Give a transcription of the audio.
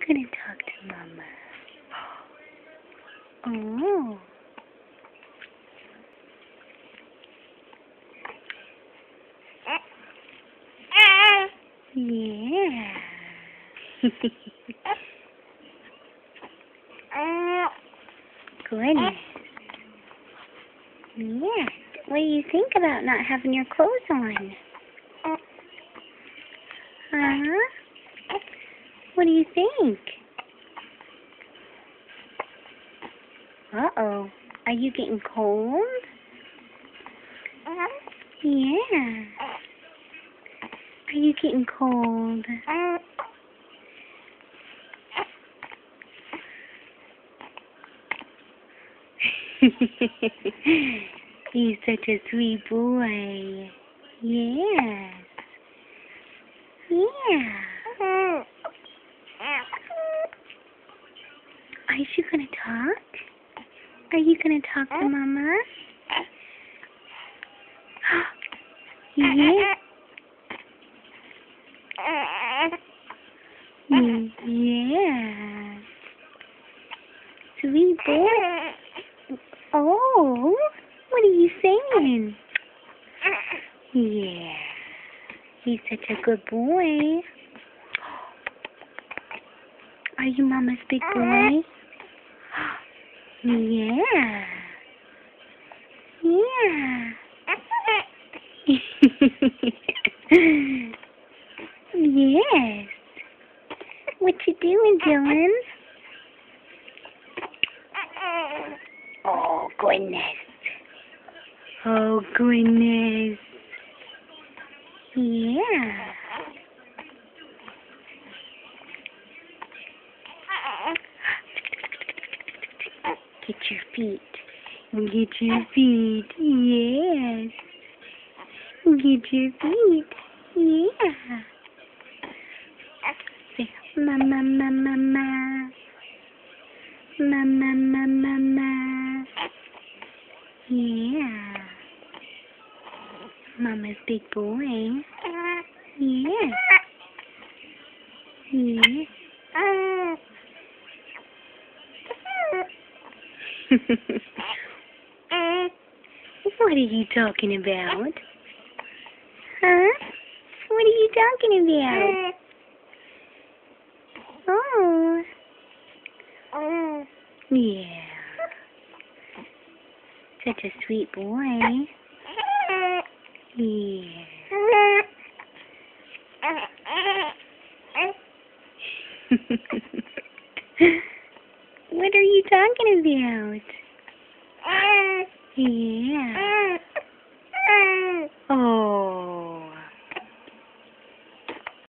gonna talk to Mama? Oh. Yeah. Goodness. Yeah. What do you think about not having your clothes on? Huh? What do you think? Uh-oh. Are you getting cold? Yeah. Are you getting cold? He's such a sweet boy. Yes. Yeah. Are you gonna talk? Are you gonna talk to Mama? Yeah. Yeah. Sweet boy. Oh, what are you saying? Yeah. He's such a good boy. Are you Mama's big boy? Yeah. Yeah. Yes. What you doing, Dylan? Oh, goodness. Oh, goodness. Yeah. Get your feet. Get your feet. Yes. Get your feet. Yeah. Say, mama, mama, mama. Mama, mama, mama. Yeah. Mama's big boy. Yeah. Yeah. What are you talking about? Huh? What are you talking about? Oh. Yeah. Such a sweet boy. Yeah. What are you talking about? Yeah.